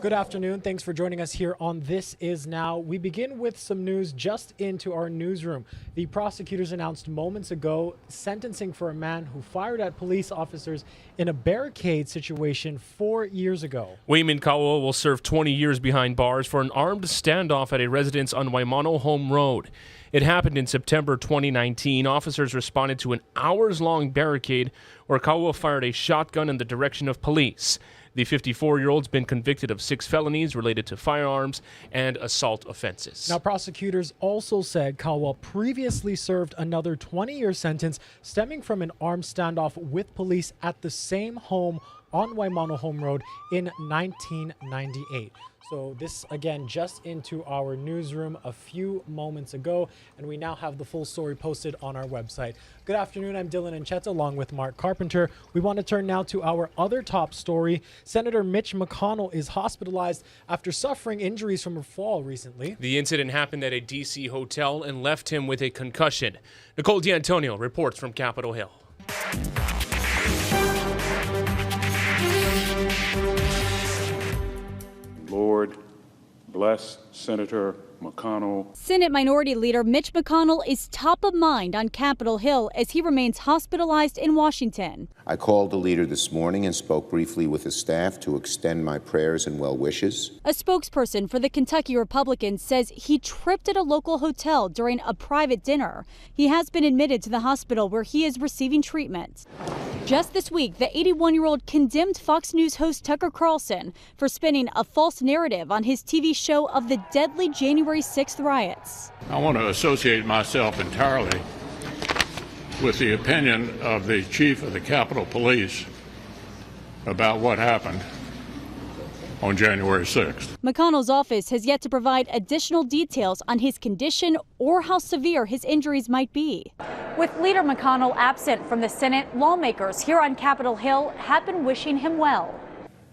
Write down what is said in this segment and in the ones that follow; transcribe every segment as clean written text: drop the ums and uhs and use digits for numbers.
Good afternoon. Thanks for joining us here on This Is Now. We begin with some news just into our newsroom. The prosecutors announced moments ago sentencing for a man who fired at police officers in a barricade situation 4 years ago. Wayman Kaua will serve 20 years behind bars for an armed standoff at a residence on Waimano Home Road. It happened in September 2019. Officers responded to an hours-long barricade where Kaua fired a shotgun in the direction of police. The 54-year-old's been convicted of 6 felonies related to firearms and assault offenses. Now, prosecutors also said Kaua previously served another 20-year sentence stemming from an armed standoff with police at the same home on Waimano Home Road in 1998. So this, again, just into our newsroom a few moments ago, and we now have the full story posted on our website. Good afternoon, I'm Dylan Ancheta along with Mark Carpenter. We want to turn now to our other top story. Senator Mitch McConnell is hospitalized after suffering injuries from a fall recently. The incident happened at a D.C. hotel and left him with a concussion. Nicole D'Antonio reports from Capitol Hill. Lord, bless Senator McConnell. Senate Minority Leader Mitch McConnell is top of mind on Capitol Hill as he remains hospitalized in Washington. I called the leader this morning and spoke briefly with his staff to extend my prayers and well wishes. A spokesperson for the Kentucky Republicans says he tripped at a local hotel during a private dinner. He has been admitted to the hospital where he is receiving treatment. Just this week, the 81-year-old condemned Fox News host Tucker Carlson for spinning a false narrative on his TV show of the deadly January 6th riots. I want to associate myself entirely with the opinion of the chief of the Capitol Police about what happened on January 6th. McConnell's office has yet to provide additional details on his condition or how severe his injuries might be. With Leader McConnell absent from the Senate, lawmakers here on Capitol Hill have been wishing him well.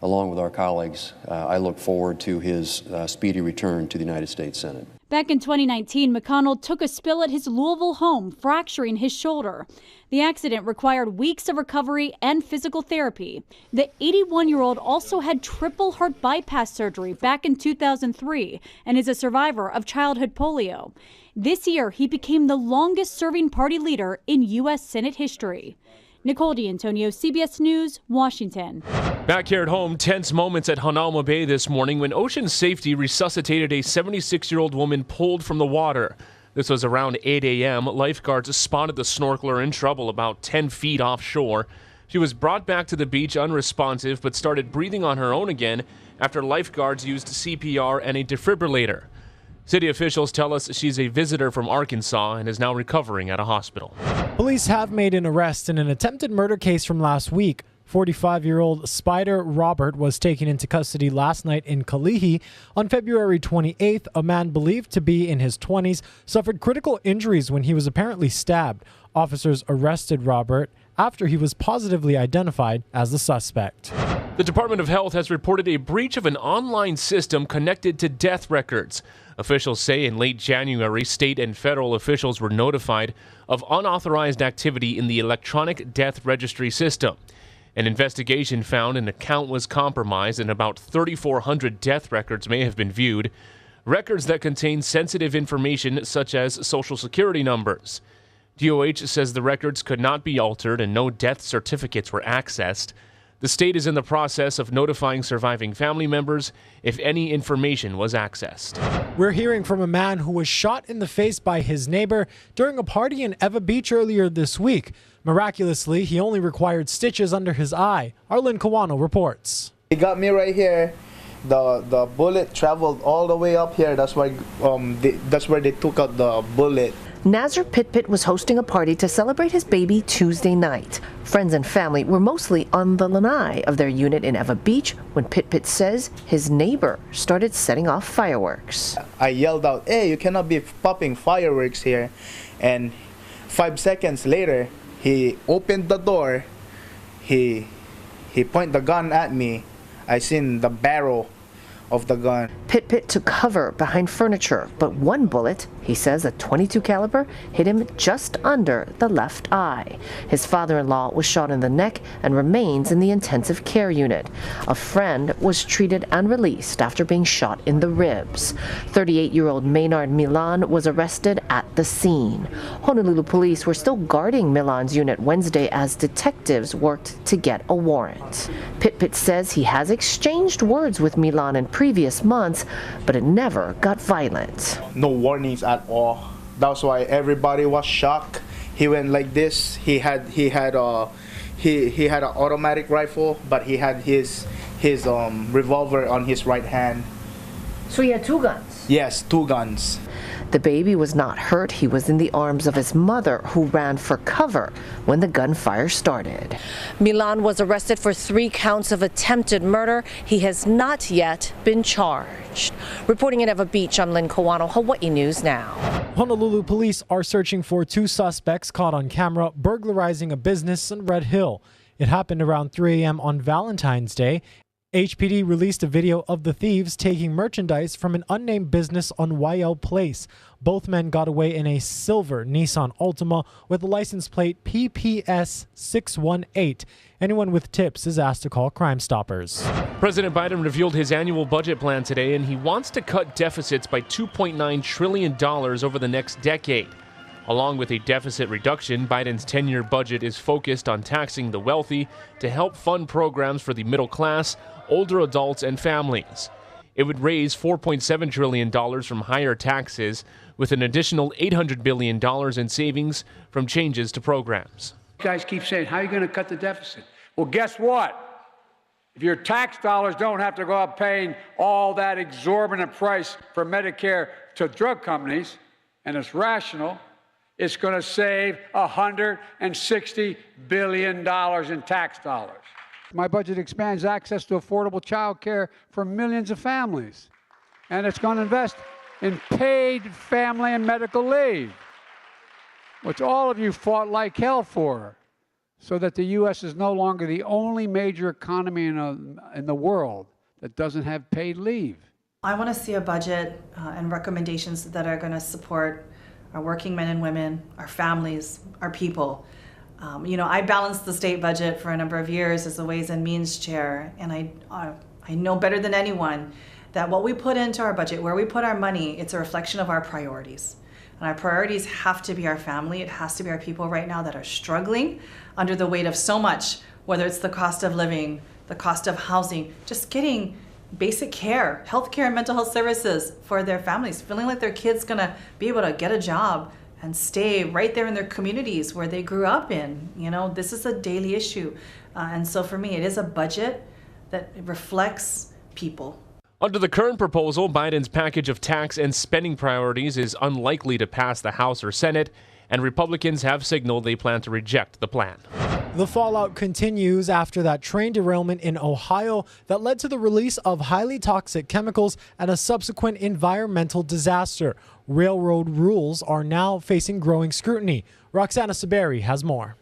Along with our colleagues, I look forward to his speedy return to the United States Senate. Back in 2019, McConnell took a spill at his Louisville home, fracturing his shoulder. The accident required weeks of recovery and physical therapy. The 81-year-old also had triple heart bypass surgery back in 2003 and is a survivor of childhood polio. This year, he became the longest-serving party leader in U.S. Senate history. Nicole D'Antonio, CBS News, Washington. Back here at home, tense moments at Hanauma Bay this morning when Ocean Safety resuscitated a 76-year-old woman pulled from the water. This was around 8 a.m. Lifeguards spotted the snorkeler in trouble about 10 feet offshore. She was brought back to the beach unresponsive but started breathing on her own again after lifeguards used CPR and a defibrillator. City officials tell us she's a visitor from Arkansas and is now recovering at a hospital. Police have made an arrest in an attempted murder case from last week. 45-year-old Spider Robert was taken into custody last night in Kalihi. On February 28th, a man believed to be in his 20s suffered critical injuries when he was apparently stabbed. Officers arrested Robert after he was positively identified as the suspect. The Department of Health has reported a breach of an online system connected to death records. Officials say in late January, state and federal officials were notified of unauthorized activity in the electronic death registry system. An investigation found an account was compromised and about 3,400 death records may have been viewed. Records that contain sensitive information such as Social Security numbers. DOH says the records could not be altered and no death certificates were accessed. The state is in the process of notifying surviving family members if any information was accessed. We're hearing from a man who was shot in the face by his neighbor during a party in Ewa Beach earlier this week. Miraculously, he only required stitches under his eye. Arlen Kawano reports. He got me right here. The bullet traveled all the way up here. That's why they took out the bullet. Nazar Pitpit was hosting a party to celebrate his baby Tuesday night. Friends and family were mostly on the lanai of their unit in Ewa Beach when Pitpit says his neighbor started setting off fireworks. I yelled out, "Hey, you cannot be popping fireworks here." And 5 seconds later, he opened the door. He pointed the gun at me. I seen the barrel of the gun. Pit took cover behind furniture, but one bullet, he says a .22 caliber, hit him just under the left eye. His father-in-law was shot in the neck and remains in the intensive care unit. A friend was treated and released after being shot in the ribs. 38-year-old Maynard Milan was arrested at the scene. Honolulu police were still guarding Milan's unit Wednesday as detectives worked to get a warrant. Pit says he has exchanged words with Milan in previous months, but it never got violent. No warnings at all. That's why everybody was shocked. He went like this. He had an automatic rifle, but he had his revolver on his right hand. So he had two guns? Yes, two guns. The baby was not hurt. He was in the arms of his mother, who ran for cover when the gunfire started. Milan was arrested for 3 counts of attempted murder. He has not yet been charged. Reporting in Ewa Beach, I'm Lynn Kawano, Hawaii News Now. Honolulu police are searching for 2 suspects caught on camera burglarizing a business in Red Hill. It happened around 3 a.m. on Valentine's Day. HPD released a video of the thieves taking merchandise from an unnamed business on Waiau Place. Both men got away in a silver Nissan Altima with the license plate PPS 618. Anyone with tips is asked to call Crime Stoppers. President Biden revealed his annual budget plan today, and he wants to cut deficits by $2.9 trillion over the next decade. Along with a deficit reduction, Biden's 10-year budget is focused on taxing the wealthy to help fund programs for the middle class, older adults, and families. It would raise $4.7 trillion from higher taxes, with an additional $800 billion in savings from changes to programs. You guys keep saying, how are you going to cut the deficit? Well, guess what? If your tax dollars don't have to go up paying all that exorbitant price for Medicare to drug companies, and it's rational, it's going to save $160 billion in tax dollars. My budget expands access to affordable child care for millions of families. And it's going to invest in paid family and medical leave, which all of you fought like hell for, so that the U.S. is no longer the only major economy in the world that doesn't have paid leave. I want to see a budget and recommendations that are going to support our working men and women, our families, our people. I balanced the state budget for a number of years as the Ways and Means chair, and I know better than anyone that what we put into our budget, where we put our money, it's a reflection of our priorities. And our priorities have to be our family. It has to be our people right now that are struggling under the weight of so much, whether it's the cost of living, the cost of housing, just getting basic care, health care and mental health services for their families, feeling like their kid's gonna be able to get a job and stay right there in their communities where they grew up in. This is a daily issue. And so for me, it is a budget that reflects people. Under the current proposal, Biden's package of tax and spending priorities is unlikely to pass the House or Senate, and Republicans have signaled they plan to reject the plan. The fallout continues after that train derailment in Ohio that led to the release of highly toxic chemicals and a subsequent environmental disaster. Railroad rules are now facing growing scrutiny. Roxana Saberi has more.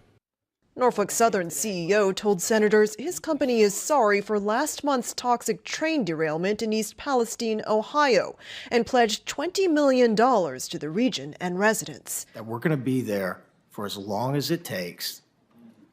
Norfolk Southern CEO told senators his company is sorry for last month's toxic train derailment in East Palestine, Ohio, and pledged $20 million to the region and residents. That we're going to be there for as long as it takes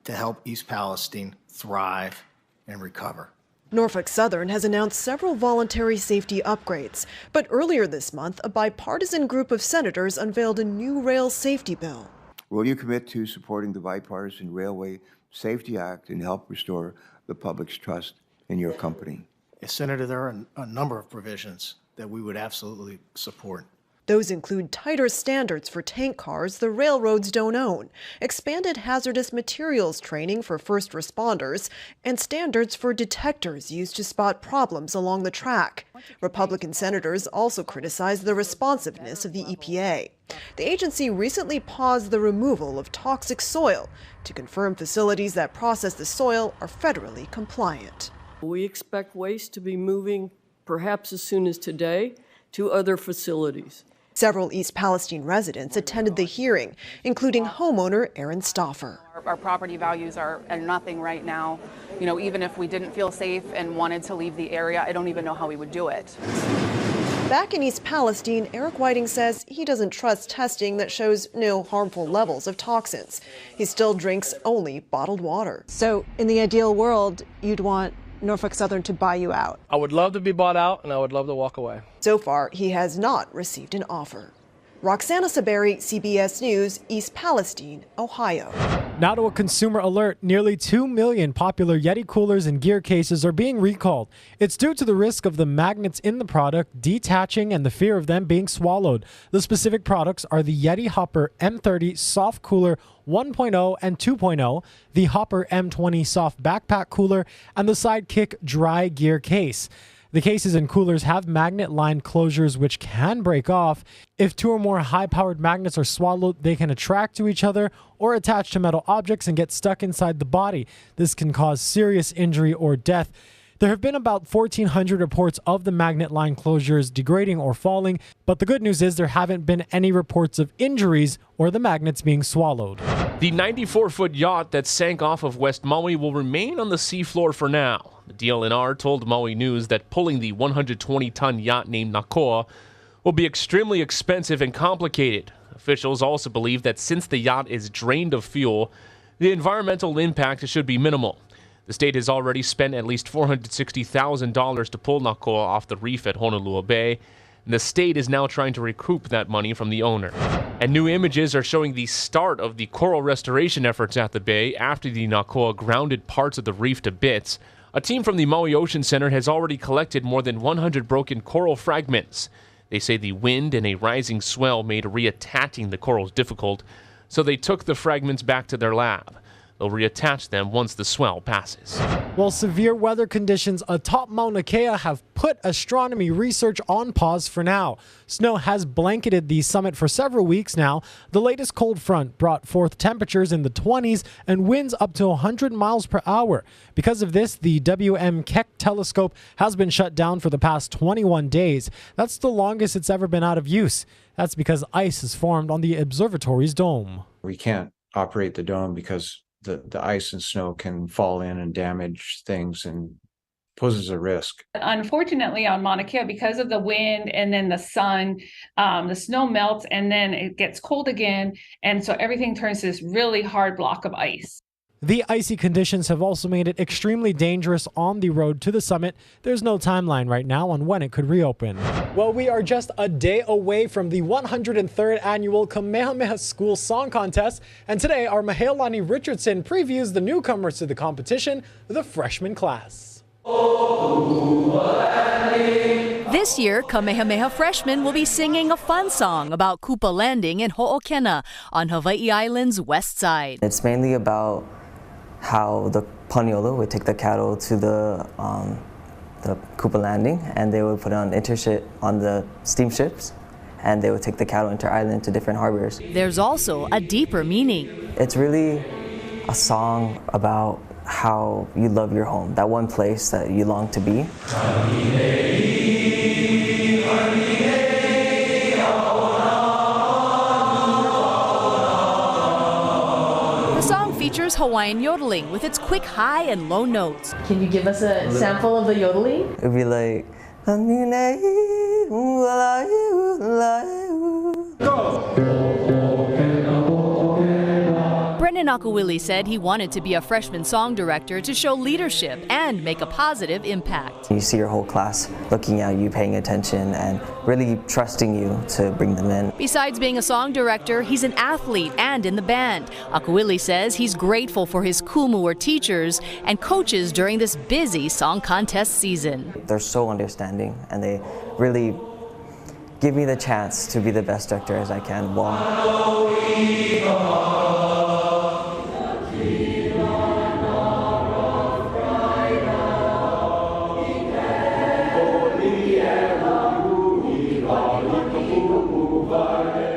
to help East Palestine thrive and recover. Norfolk Southern has announced several voluntary safety upgrades, but earlier this month, a bipartisan group of senators unveiled a new rail safety bill. Will you commit to supporting the Bipartisan Railway Safety Act and help restore the public's trust in your company? Yes, Senator, there are a number of provisions that we would absolutely support. Those include tighter standards for tank cars the railroads don't own, expanded hazardous materials training for first responders, and standards for detectors used to spot problems along the track. Republican senators also criticized the responsiveness of the EPA. The agency recently paused the removal of toxic soil to confirm facilities that process the soil are federally compliant. We expect waste to be moving, perhaps as soon as today, to other facilities. Several East Palestine residents attended the hearing, including homeowner Aaron Stauffer. Our property values are nothing right now. You know, even if we didn't feel safe and wanted to leave the area, I don't even know how we would do it. Back in East Palestine, Eric Whiting says he doesn't trust testing that shows no harmful levels of toxins. He still drinks only bottled water. So in the ideal world, you'd want Norfolk Southern to buy you out? I would love to be bought out, and I would love to walk away. So far, he has not received an offer. Roxana Saberi, CBS News, East Palestine, Ohio. Now to a consumer alert. Nearly 2 million popular Yeti coolers and gear cases are being recalled. It's due to the risk of the magnets in the product detaching and the fear of them being swallowed. The specific products are the Yeti Hopper M30 Soft Cooler 1.0 and 2.0, the Hopper M20 Soft Backpack Cooler, and the Sidekick Dry Gear Case. The cases and coolers have magnet-lined closures which can break off. If two or more high-powered magnets are swallowed, they can attract to each other or attach to metal objects and get stuck inside the body. This can cause serious injury or death. There have been about 1,400 reports of the magnet-lined closures degrading or falling, but the good news is there haven't been any reports of injuries or the magnets being swallowed. The 94-foot yacht that sank off of West Maui will remain on the seafloor for now. The DLNR told Maui News that pulling the 120-ton yacht named Nakoa will be extremely expensive and complicated. Officials also believe that since the yacht is drained of fuel, the environmental impact should be minimal. The state has already spent at least $460,000 to pull Nakoa off the reef at Honolulu Bay, and the state is now trying to recoup that money from the owner. And new images are showing the start of the coral restoration efforts at the bay after the Nakoa grounded parts of the reef to bits. A team from the Maui Ocean Center has already collected more than 100 broken coral fragments. They say the wind and a rising swell made reattaching the corals difficult, so they took the fragments back to their lab. They'll reattach them once the swell passes. While severe weather conditions atop Mauna Kea have put astronomy research on pause for now. Snow has blanketed the summit for several weeks now. The latest cold front brought forth temperatures in the 20s and winds up to 100 miles per hour. Because of this, the WM Keck telescope has been shut down for the past 21 days. That's the longest it's ever been out of use. That's because ice has formed on the observatory's dome. We can't operate the dome because the ice and snow can fall in and damage things and poses a risk. Unfortunately, on Mauna Kea, because of the wind and then the sun, the snow melts and then it gets cold again. And so everything turns to this really hard block of ice. The icy conditions have also made it extremely dangerous on the road to the summit. There's no timeline right now on when it could reopen. Well, we are just a day away from the 103rd annual Kamehameha School Song Contest, and today our Mahealani Richardson previews the newcomers to the competition, the freshman class. This year, Kamehameha freshmen will be singing a fun song about Kupa Landing in Ho'okena on Hawaii Island's west side. It's mainly about how the Paniolo would take the cattle to the Kupa Landing, and they would put on intership on the steamships, and they would take the cattle into island to different harbors. There's also a deeper meaning. It's really a song about how you love your home, that one place that you long to be. The song features Hawaiian yodeling with its quick high and low notes. Can you give us a sample of the yodeling? It'd be like, Brendan Akawili said he wanted to be a freshman song director to show leadership and make a positive impact. You see your whole class looking at you, paying attention, and really trusting you to bring them in. Besides being a song director, he's an athlete and in the band. Akawili says he's grateful for his kumu or teachers and coaches during this busy song contest season. They're so understanding, and they really give me the chance to be the best director as I can.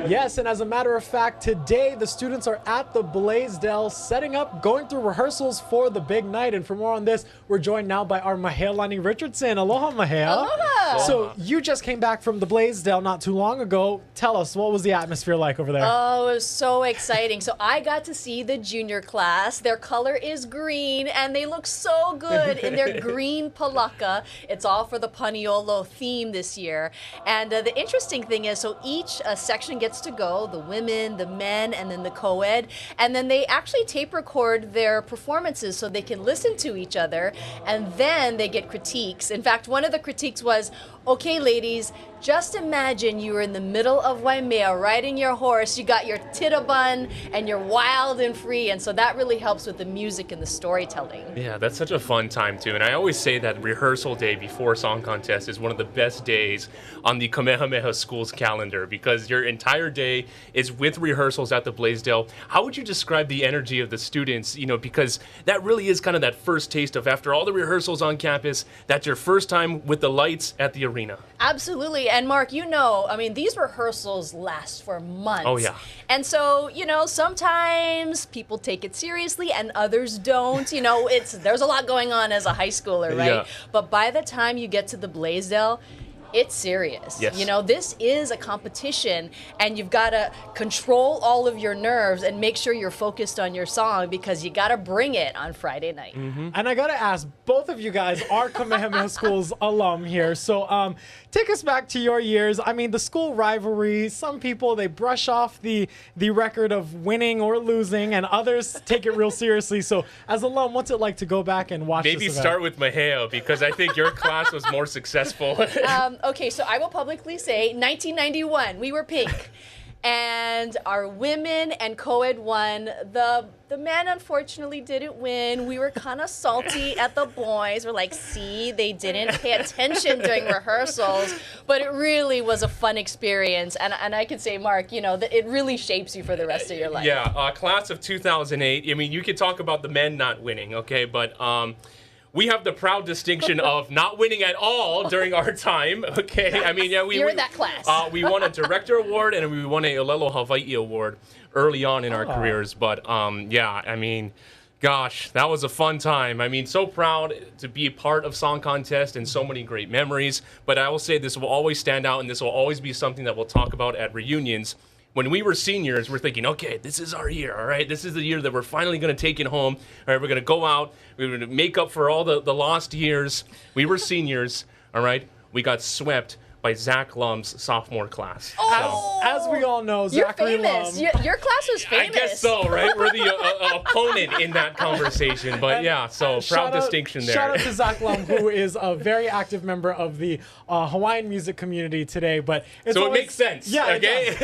Yes, and as a matter of fact, today the students are at the Blaisdell setting up, going through rehearsals for the big night. And for more on this, we're joined now by our Mahealani Richardson. Aloha, Mahea. Aloha. So you just came back from the Blaisdell not too long ago. Tell us, what was the atmosphere like over there? Oh, it was so exciting. So I got to see the junior class. Their color is green, and they look so good in their green palaka. It's all for the Paniolo theme this year. And the interesting thing is, so each section gets to go, the women, the men, and then the co-ed. And then they actually tape record their performances so they can listen to each other, and then they get critiques. In fact, one of the critiques was, okay, ladies, just imagine you were in the middle of Waimea riding your horse, you got your tittabun, and you're wild and free, and so that really helps with the music and the storytelling. Yeah, that's such a fun time too, and I always say that rehearsal day before song contest is one of the best days on the Kamehameha School's calendar because your entire day is with rehearsals at the Blaisdell. How would you describe the energy of the students, because that really is kind of that first taste of after all the rehearsals on campus, that's your first time with the lights at the arena. Absolutely. And Mark, these rehearsals last for months. Oh, yeah. And so, sometimes people take it seriously and others don't. There's a lot going on as a high schooler, right? Yeah. But by the time you get to the Blaisdell, it's serious. Yes. This is a competition, and you've got to control all of your nerves and make sure you're focused on your song because you got to bring it on Friday night. Mm-hmm. And I got to ask, both of you guys are Kamehameha School's alum here. So take us back to your years. The school rivalry, some people, they brush off the record of winning or losing, and others take it real seriously. So as alum, what's it like to go back and watch Maybe this event? start with Maheo because I think your class was more successful. Okay, so I will publicly say 1991, we were pink. And our women and co-ed won. The men unfortunately didn't win. We were kind of salty at the boys. We're like, see, they didn't pay attention during rehearsals. But it really was a fun experience. And I could say, Mark, it really shapes you for the rest of your life. Yeah, class of 2008. You could talk about the men not winning, okay? But we have the proud distinction of not winning at all during our time, okay? You're in that class. We won a director award and we won a Olelo Hawaii award early on in our careers. But gosh, that was a fun time. So proud to be a part of Song Contest and so many great memories. But I will say this will always stand out and this will always be something that we'll talk about at reunions. When we were seniors, we're thinking, okay, this is our year, all right? This is the year that we're finally going to take it home. All right, we're going to go out. We're going to make up for all the lost years. We were seniors, all right? We got swept by Zach Lum's sophomore class. Oh, as we all know, you're Zachary famous. Lum. Your class was famous. I guess so, right? We're the opponent in that conversation. But yeah, so proud distinction there. Shout out to Zach Lum, who is a very active member of the Hawaiian music community today. But it's so always, it makes sense, yeah, okay?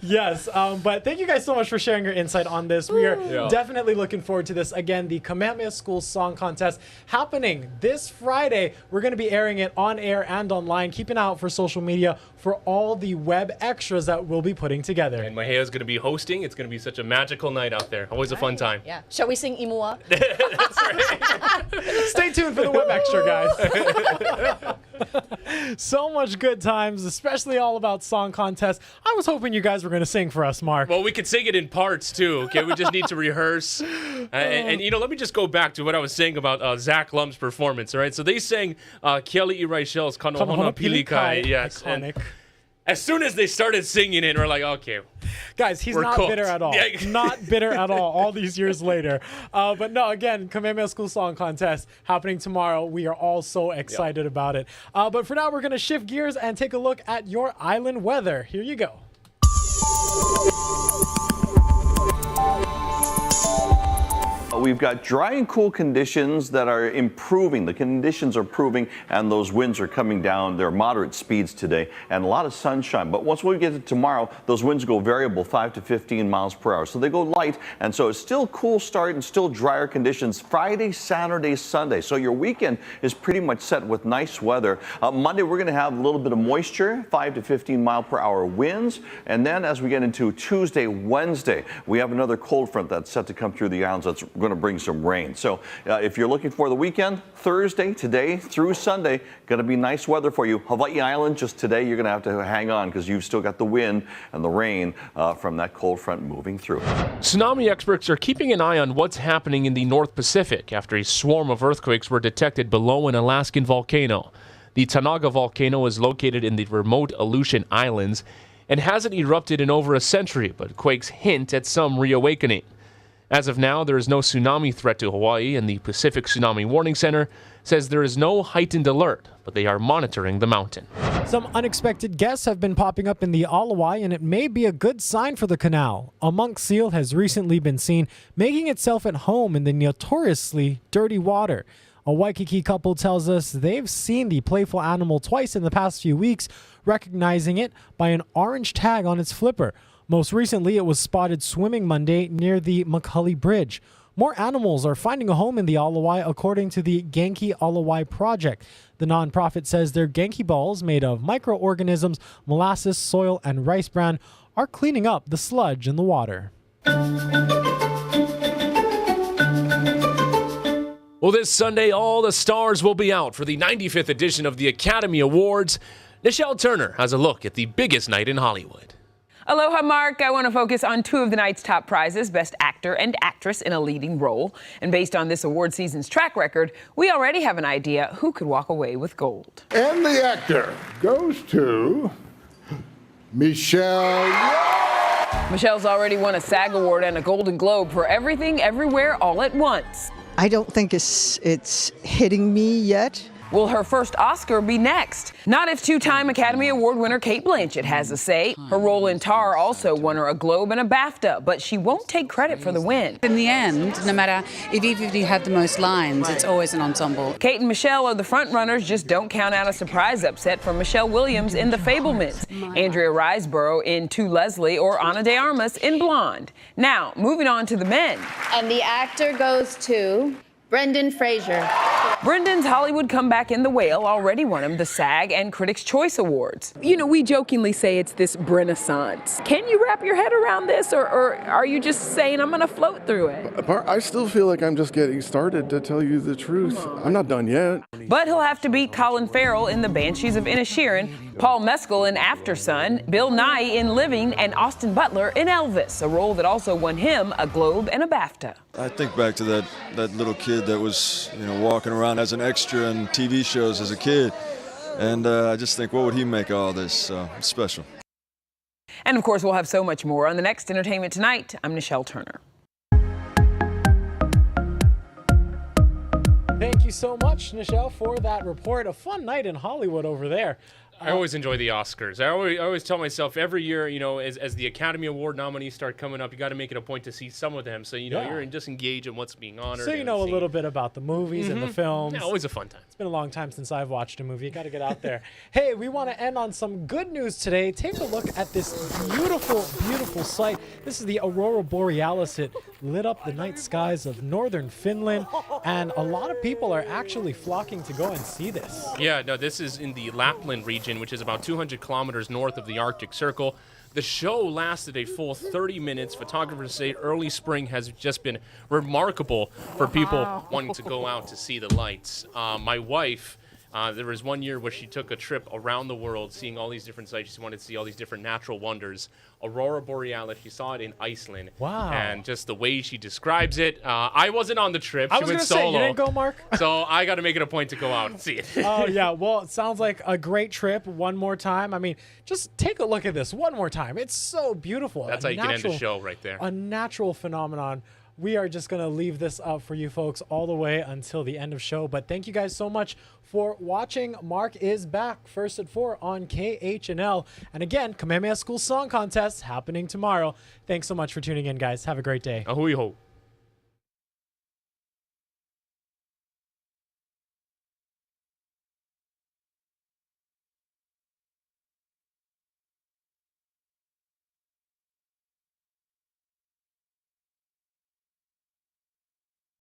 Yes, but thank you guys so much for sharing your insight on this. We are definitely looking forward to this. Again, the Kamehameha School Song Contest happening this Friday. We're going to be airing it on air and online. Keep an eye out for social media for all the web extras that we'll be putting together. And Mahea's going to be hosting. It's going to be such a magical night out there. Always a fun time. Yeah. Shall we sing Imua? That's right. Stay tuned for the web extra, guys. So much good times, especially all about Song Contest. I was hoping you guys were going to sing for us, Mark. Well, we could sing it in parts, too. Okay, we just need to rehearse. And let me just go back to what I was saying about Zach Lum's performance, all right? So they sang Kiali Iraishel's Kanohona Pilikai. Yes. Iconic. As soon as they started singing it, we're like, okay. Guys, he's not cooked. bitter at all. Not bitter at all these years later. But no, again, Kamehameha School Song Contest happening tomorrow. We are all so excited about it. But for now, we're going to shift gears and take a look at your island weather. Here you go. We've got dry and cool conditions that are improving. The conditions are improving and those winds are coming down. They're moderate speeds today and a lot of sunshine. But once we get to tomorrow, those winds go variable 5 to 15 miles per hour. So they go light. And so it's still cool start and still drier conditions Friday, Saturday, Sunday. So your weekend is pretty much set with nice weather. Monday, we're going to have a little bit of moisture, 5 to 15 mile per hour winds. And then as we get into Tuesday, Wednesday, we have another cold front that's set to come through the islands. That's going to bring some rain. So if you're looking for the weekend, Thursday, today through Sunday, going to be nice weather for you. Hawaii Island, just today, you're going to have to hang on because you've still got the wind and the rain from that cold front moving through. Tsunami experts are keeping an eye on what's happening in the North Pacific after a swarm of earthquakes were detected below an Alaskan volcano. The Tanaga volcano is located in the remote Aleutian Islands and hasn't erupted in over a century, but quakes hint at some reawakening. As of now, there is no tsunami threat to Hawaii, and the Pacific Tsunami Warning Center says there is no heightened alert, but they are monitoring the mountain. Some unexpected guests have been popping up in the Ala Wai, and it may be a good sign for the canal. A monk seal has recently been seen making itself at home in the notoriously dirty water. A Waikiki couple tells us they've seen the playful animal twice in the past few weeks, recognizing it by an orange tag on its flipper. Most recently, it was spotted swimming Monday near the McConnell Bridge. More animals are finding a home in the Ala Wai, according to the Genki Ala Wai project. The nonprofit says their Genki balls, made of microorganisms, molasses, soil, and rice bran, are cleaning up the sludge in the water. Well, this Sunday, all the stars will be out for the 95th edition of the Academy Awards. Nichelle Turner has a look at the biggest night in Hollywood. Aloha, Mark. I want to focus on two of the night's top prizes, Best Actor and Actress in a Leading Role. And based on this award season's track record, we already have an idea who could walk away with gold. And the actor goes to Michelle. Michelle's already won a SAG Award and a Golden Globe for Everything, Everywhere, All at Once. I don't think it's hitting me yet. Will her first Oscar be next? Not if two-time Academy Award winner Cate Blanchett has a say. Her role in Tar also won her a Globe and a BAFTA, but she won't take credit for the win. In the end, no matter if you have the most lines, it's always an ensemble. Cate and Michelle are the front runners. Just don't count out a surprise upset from Michelle Williams in The Fabelmans, Andrea Riseborough in To Leslie, or Ana de Armas in Blonde. Now, moving on to the men. And the actor goes to Brendan Fraser. Brendan's Hollywood comeback in The Whale already won him the SAG and Critics' Choice Awards. You know, we jokingly say it's this Renaissance. Can you wrap your head around this, or are you just saying I'm going to float through it? I still feel like I'm just getting started, to tell you the truth. I'm not done yet. But he'll have to beat Colin Farrell in The Banshees of Inisherin, Paul Mescal in Aftersun, Bill Nighy in Living, and Austin Butler in Elvis, a role that also won him a Globe and a BAFTA. I think back to that little kid that was, walking around as an extra in TV shows as a kid, and I just think, what would he make of all this? It's special. And of course, we'll have so much more on the next Entertainment Tonight. I'm Nichelle Turner. Thank you so much, Nichelle, for that report. A fun night in Hollywood over there. I always enjoy the Oscars. I always tell myself every year, as the Academy Award nominees start coming up, you got to make it a point to see some of them. So, you're just engaged in what's being honored. So you know a little bit about the movies and the films. Yeah, always a fun time. It's been a long time since I've watched a movie. You got to get out there. Hey, we want to end on some good news today. Take a look at this beautiful, beautiful sight. This is the Aurora Borealis. It lit up the night skies of northern Finland, and a lot of people are actually flocking to go and see this. Yeah, no, this is in the Lapland region, which is about 200 kilometers north of the Arctic Circle. The show lasted a full 30 minutes. Photographers say early spring has just been remarkable for people wanting to go out to see the lights. My wife, there was one year where she took a trip around the world seeing all these different sites. She wanted to see all these different natural wonders. Aurora Borealis, she saw it in Iceland. Wow. And just the way she describes it, I wasn't on the trip. I She was went going to solo. say, you didn't go, Mark? So I got to make it a point to go out and see it. Oh, yeah. Well, it sounds like a great trip. One more time. I mean, just take a look at this one more time. It's so beautiful. That's how you can end the show right there. A natural phenomenon. We are just going to leave this up for you folks all the way until the end of show. But thank you guys so much for watching. Mark is back first at 4 on KHNL. And again, Kamehameha School Song Contest happening tomorrow. Thanks so much for tuning in, guys. Have a great day. Ahui ho.